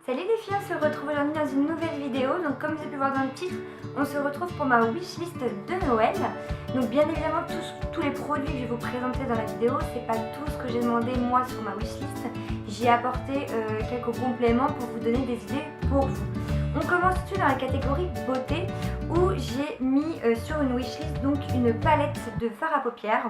Salut les filles, on se retrouve aujourd'hui dans une nouvelle vidéo. Donc comme vous avez pu voir dans le titre, on se retrouve pour ma wishlist de Noël. Donc bien évidemment tous les produits que je vais vous présenter dans la vidéo, c'est pas tout ce que j'ai demandé moi sur ma wishlist. J'y ai apporté quelques compléments pour vous donner des idées pour vous. On commence tout de suite dans la catégorie beauté où j'ai mis sur une wishlist donc une palette de fard à paupières.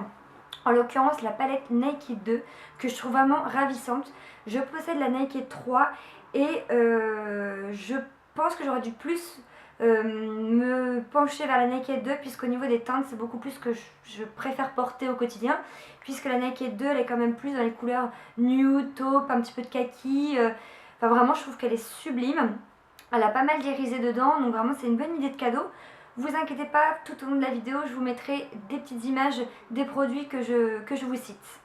En l'occurrence la palette Naked 2 que je trouve vraiment ravissante. Je possède la Naked 3 et je pense que j'aurais dû plus me pencher vers la Naked 2 puisqu'au niveau des teintes c'est beaucoup plus ce que je préfère porter au quotidien, puisque la Naked 2 elle est quand même plus dans les couleurs nude, taupe, un petit peu de kaki, enfin vraiment je trouve qu'elle est sublime. Elle a pas mal d'irisé dedans, donc vraiment c'est une bonne idée de cadeau. Vous inquiétez pas, tout au long de la vidéo je vous mettrai des petites images des produits que je vous cite.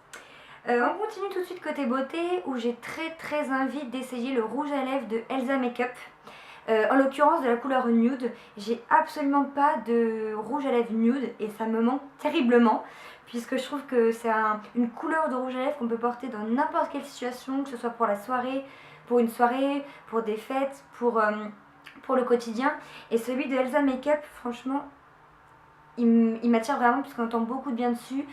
On continue tout de suite côté beauté où j'ai très envie d'essayer le rouge à lèvres de Elsa Makeup. En l'occurrence de la couleur nude. J'ai absolument pas de rouge à lèvres nude et ça me manque terriblement, puisque je trouve que c'est une couleur de rouge à lèvres qu'on peut porter dans n'importe quelle situation, que ce soit pour la soirée, pour une soirée, pour des fêtes, pour le quotidien. Et celui de Elsa Makeup, franchement, il m'attire vraiment puisqu'on entend beaucoup de bien dessus.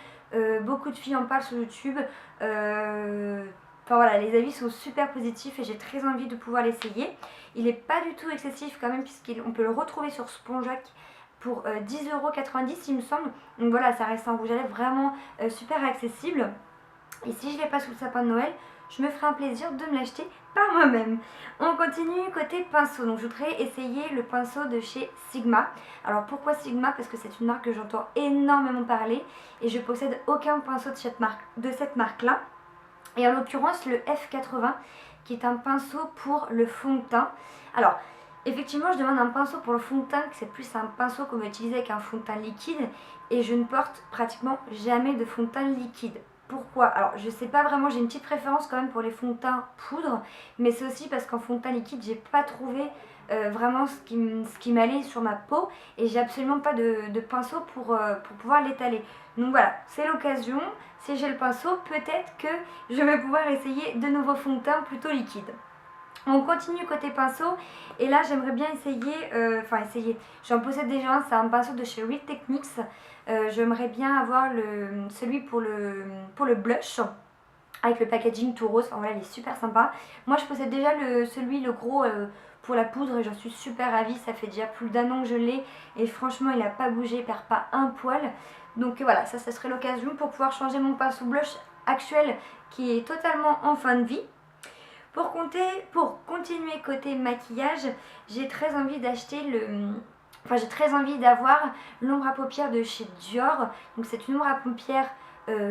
Beaucoup de filles en parlent sur YouTube. Enfin voilà, les avis sont super positifs et j'ai très envie de pouvoir l'essayer. Il n'est pas du tout excessif quand même puisqu'on peut le retrouver sur Spongeac pour 10,90 € il me semble. Donc voilà, ça reste un rouge à lèvres vraiment super accessible. Et si je ne l'ai pas sous le sapin de Noël, je me ferai un plaisir de me l'acheter par moi-même. On continue côté pinceau. Donc je voudrais essayer le pinceau de chez Sigma. Alors pourquoi Sigma? Parce que c'est une marque que j'entends énormément parler et je possède aucun pinceau de cette marque-là. Et en l'occurrence le F80 qui est un pinceau pour le fond de teint. Alors effectivement je demande un pinceau pour le fond de teint, que c'est plus un pinceau qu'on va utiliser avec un fond de teint liquide, et je ne porte pratiquement jamais de fond de teint liquide. Pourquoi? Alors je sais pas vraiment, j'ai une petite préférence quand même pour les fonds de teint poudre, mais c'est aussi parce qu'en fond de teint liquide j'ai pas trouvé vraiment ce qui m'allait sur ma peau, et j'ai absolument pas de pinceau pour pouvoir l'étaler. Donc voilà, c'est l'occasion, si j'ai le pinceau, peut-être que je vais pouvoir essayer de nouveaux fonds de teint plutôt liquides. On continue côté pinceau et là j'aimerais bien essayer, j'en possède déjà un, c'est un pinceau de chez Real Techniques. J'aimerais bien avoir celui pour le blush avec le packaging tout rose, enfin voilà il est super sympa. Moi je possède déjà le gros pour la poudre et j'en suis super ravie, ça fait déjà plus d'1 an que je l'ai et franchement il n'a pas bougé, il perd pas un poil. Donc voilà, ça serait l'occasion pour pouvoir changer mon pinceau blush actuel qui est totalement en fin de vie. Pour continuer côté maquillage, j'ai très envie d'acheter j'ai très envie d'avoir l'ombre à paupières de chez Dior. Donc c'est une ombre à paupières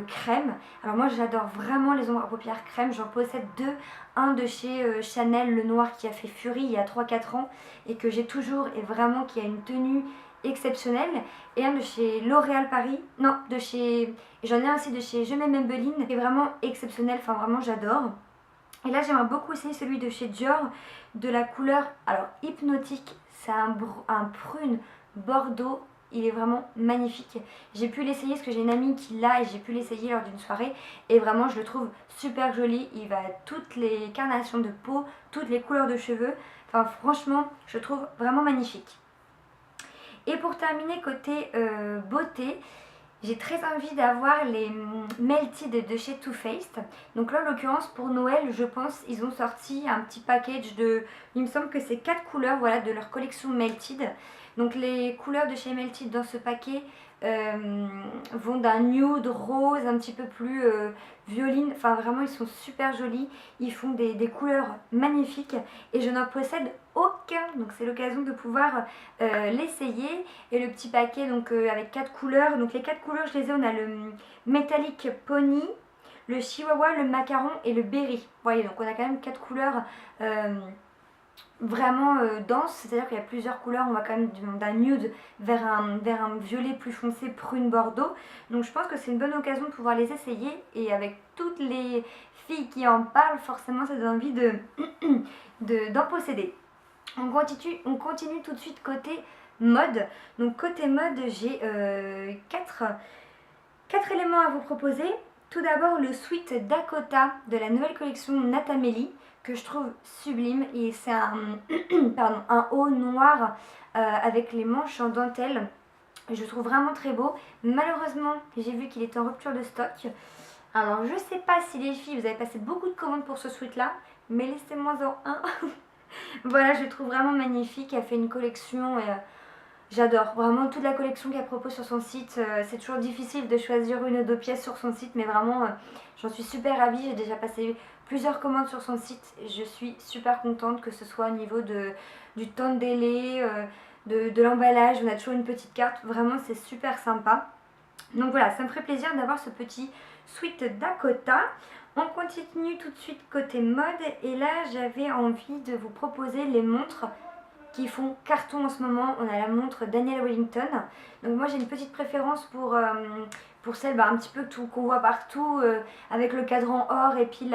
crème. Alors moi j'adore vraiment les ombres à paupières crème, j'en possède deux. Un de chez Chanel, le noir qui a fait furie il y a 3-4 ans et que j'ai toujours et vraiment qui a une tenue exceptionnelle. Et un de chez L'Oréal Paris, non, j'en ai un aussi de chez Je m'aime Maybelline qui est vraiment exceptionnel, enfin vraiment j'adore. Et là j'aimerais beaucoup essayer celui de chez Dior de la couleur, alors hypnotique, c'est un prune bordeaux, il est vraiment magnifique. J'ai pu l'essayer parce que j'ai une amie qui l'a et j'ai pu l'essayer lors d'une soirée et vraiment je le trouve super joli. Il va à toutes les carnations de peau, toutes les couleurs de cheveux, enfin franchement je le trouve vraiment magnifique. Et pour terminer côté beauté, j'ai très envie d'avoir les Melted de chez Too Faced. Donc là en l'occurrence pour Noël je pense ils ont sorti un petit package de, il me semble que c'est 4 couleurs voilà, de leur collection Melted. Donc les couleurs de chez Melted dans ce paquet vont d'un nude rose un petit peu plus violine, enfin vraiment ils sont super jolis, ils font des couleurs magnifiques et je n'en possède aucun, donc c'est l'occasion de pouvoir l'essayer. Et le petit paquet donc avec 4 couleurs, donc les 4 couleurs je les ai, on a le Metallic Pony, le Chihuahua, le Macaron et le Berry. Vous voyez, donc on a quand même 4 couleurs vraiment dense, c'est-à-dire qu'il y a plusieurs couleurs, on va quand même d'un nude vers un violet plus foncé prune bordeaux. Donc je pense que c'est une bonne occasion de pouvoir les essayer et avec toutes les filles qui en parlent, forcément ça donne envie d'en posséder. On continue tout de suite côté mode. Donc côté mode j'ai 4 éléments à vous proposer. Tout d'abord le Sweet Dakota de la nouvelle collection Natamélie que je trouve sublime et c'est un, pardon, un haut noir avec les manches en dentelle. Je le trouve vraiment très beau. Malheureusement, j'ai vu qu'il était en rupture de stock. Alors je sais pas si les filles, vous avez passé beaucoup de commandes pour ce sweat là, mais laissez-moi en un. Voilà, je le trouve vraiment magnifique. Elle fait une collection et j'adore vraiment toute la collection qu'elle propose sur son site. C'est toujours difficile de choisir une ou deux pièces sur son site, mais vraiment j'en suis super ravie. J'ai déjà passé plusieurs commandes sur son site et je suis super contente, que ce soit au niveau du temps de délai, de l'emballage. On a toujours une petite carte, vraiment c'est super sympa. Donc voilà, ça me ferait plaisir d'avoir ce petit sweat Dakota. On continue tout de suite côté mode et là j'avais envie de vous proposer les montres qui font carton en ce moment. On a la montre Daniel Wellington. Donc moi j'ai une petite préférence pour celle un petit peu qu'on voit partout avec le cadran or et puis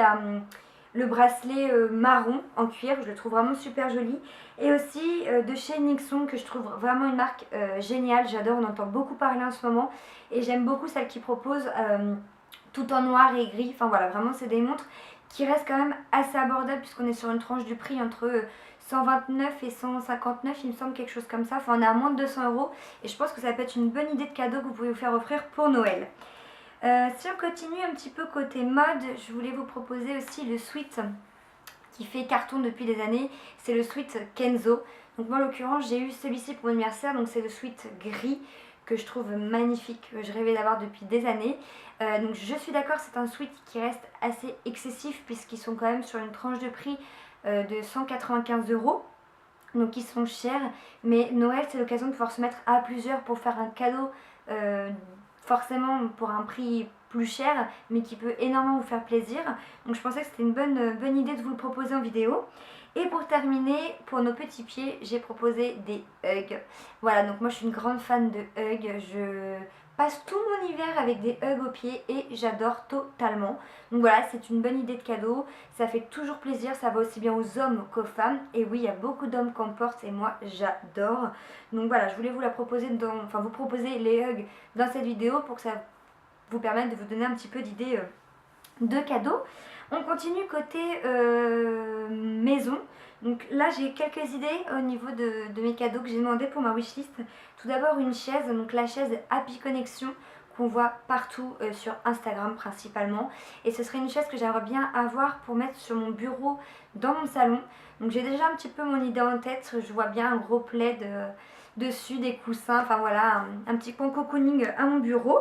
le bracelet marron en cuir. Je le trouve vraiment super joli. Et aussi de chez Nixon, que je trouve vraiment une marque géniale. J'adore, on entend beaucoup parler en ce moment. Et j'aime beaucoup celle qui propose tout en noir et gris. Enfin voilà, vraiment c'est des montres qui restent quand même assez abordables puisqu'on est sur une tranche du prix entre 129 et 159, il me semble, quelque chose comme ça. Enfin on est à moins de 200 € et je pense que ça peut être une bonne idée de cadeau que vous pouvez vous faire offrir pour Noël. Si on continue un petit peu côté mode, je voulais vous proposer aussi le sweat qui fait carton depuis des années. C'est le sweat Kenzo. Donc moi en l'occurrence j'ai eu celui-ci pour mon anniversaire, donc c'est le sweat gris que je trouve magnifique, que je rêvais d'avoir depuis des années. Donc je suis d'accord, c'est un sweat qui reste assez excessif puisqu'ils sont quand même sur une tranche de prix de 195 €. Donc ils sont chers, mais Noël c'est l'occasion de pouvoir se mettre à plusieurs pour faire un cadeau forcément pour un prix plus cher, mais qui peut énormément vous faire plaisir. Donc je pensais que c'était une bonne idée de vous le proposer en vidéo. Et pour terminer, pour nos petits pieds, j'ai proposé des Ugg. Voilà, donc moi je suis une grande fan de Ugg. Je passe tout mon hiver avec des Ugg aux pieds et j'adore totalement. Donc voilà, c'est une bonne idée de cadeau. Ça fait toujours plaisir, ça va aussi bien aux hommes qu'aux femmes. Et oui, il y a beaucoup d'hommes qui en portent et moi j'adore. Donc voilà, je voulais vous la proposer vous proposer les Ugg dans cette vidéo pour que ça vous permette de vous donner un petit peu d'idées de cadeaux. On continue côté maison. Donc là j'ai quelques idées au niveau de mes cadeaux que j'ai demandé pour ma wishlist. Tout d'abord une chaise, donc la chaise Happy Connection qu'on voit partout sur Instagram principalement. Et ce serait une chaise que j'aimerais bien avoir pour mettre sur mon bureau dans mon salon. Donc j'ai déjà un petit peu mon idée en tête. Je vois bien un gros plaid dessus, des coussins, enfin voilà, un petit coin cocooning à mon bureau.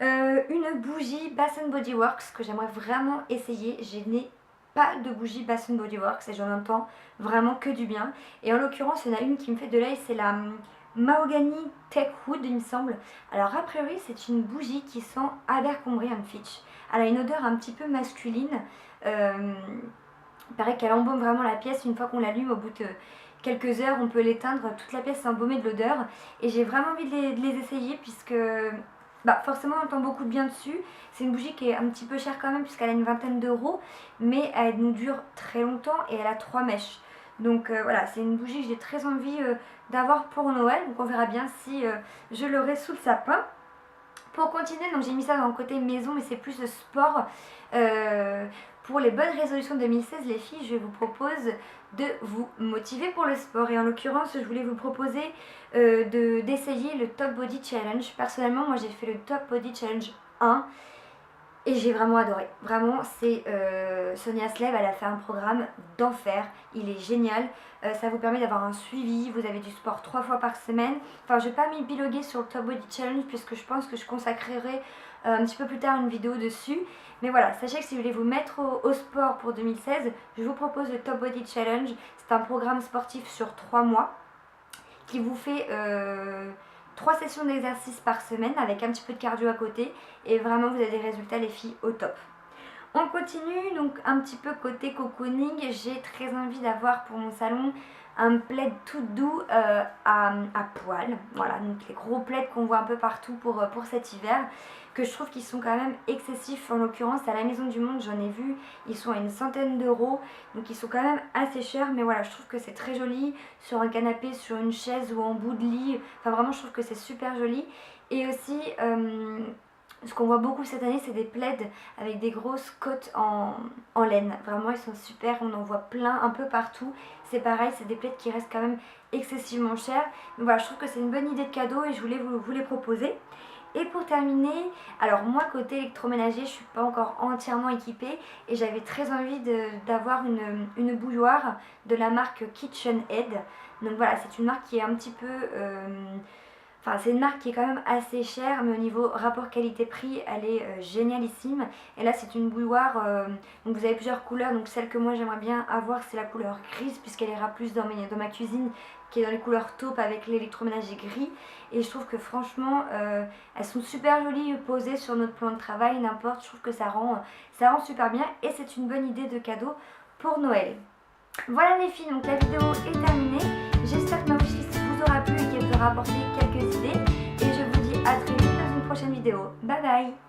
Une bougie Bath Body Works que j'aimerais vraiment essayer. Je n'ai pas de bougie Bath Body Works et j'en entends vraiment que du bien. Et en l'occurrence, il y en a une qui me fait de l'œil, c'est la Mahogany Tech Wood, il me semble. Alors a priori, c'est une bougie qui sent Abercrombie & Fitch. Elle a une odeur un petit peu masculine. Il paraît qu'elle embaume vraiment la pièce. Une fois qu'on l'allume, au bout de quelques heures, on peut l'éteindre. Toute la pièce est embaumée de l'odeur. Et j'ai vraiment envie de les essayer puisque forcément on entend beaucoup de bien dessus. C'est une bougie qui est un petit peu chère quand même puisqu'elle a une vingtaine d'euros, mais elle nous dure très longtemps et elle a 3 mèches. Donc voilà, c'est une bougie que j'ai très envie d'avoir pour Noël, donc on verra bien si je l'aurai sous le sapin. Pour continuer, donc j'ai mis ça dans le côté maison, mais c'est plus de sport. Pour les bonnes résolutions 2016, les filles, je vous propose de vous motiver pour le sport. Et en l'occurrence, je voulais vous proposer d'essayer le Top Body Challenge. Personnellement, moi j'ai fait le Top Body Challenge 1 et j'ai vraiment adoré. Vraiment, c'est Sonia Slev, elle a fait un programme d'enfer. Il est génial. Ça vous permet d'avoir un suivi. Vous avez du sport 3 fois par semaine. Enfin, je ne vais pas m'épiloguer sur le Top Body Challenge puisque je pense que je consacrerai un petit peu plus tard une vidéo dessus. Mais voilà, sachez que si vous voulez vous mettre au sport pour 2016, je vous propose le Top Body Challenge. C'est un programme sportif sur 3 mois qui vous fait 3 sessions d'exercice par semaine avec un petit peu de cardio à côté. Et vraiment, vous avez des résultats, les filles, au top. On continue, donc un petit peu côté cocooning. J'ai très envie d'avoir pour mon salon un plaid tout doux à poil. Voilà, donc les gros plaids qu'on voit un peu partout pour cet hiver, que je trouve qu'ils sont quand même excessifs. En l'occurrence, à la Maison du Monde, j'en ai vu, ils sont à une centaine d'euros, donc ils sont quand même assez chers. Mais voilà, je trouve que c'est très joli sur un canapé, sur une chaise ou en bout de lit. Enfin vraiment, je trouve que c'est super joli. Et aussi Ce qu'on voit beaucoup cette année, c'est des plaids avec des grosses cottes en laine. Vraiment, ils sont super, on en voit plein un peu partout. C'est pareil, c'est des plaids qui restent quand même excessivement chers. Donc voilà, je trouve que c'est une bonne idée de cadeau et je voulais vous les proposer. Et pour terminer, alors moi côté électroménager, je suis pas encore entièrement équipée et j'avais très envie d'avoir une bouilloire de la marque KitchenAid. Donc voilà, c'est une marque qui est un petit peu... Enfin, c'est une marque qui est quand même assez chère, mais au niveau rapport qualité-prix, elle est génialissime. Et là, c'est une bouilloire, donc vous avez plusieurs couleurs. Donc celle que moi j'aimerais bien avoir, c'est la couleur grise, puisqu'elle ira plus dans ma cuisine, qui est dans les couleurs taupe avec l'électroménager gris. Et je trouve que franchement, elles sont super jolies posées sur notre plan de travail, n'importe. Je trouve que ça rend super bien et c'est une bonne idée de cadeau pour Noël. Voilà les filles, donc la vidéo est terminée. J'espère que ma wishlist vous aura plu et qu'elle vous aura apporté quelques idées. Et je vous dis à très vite dans une prochaine vidéo. Bye bye!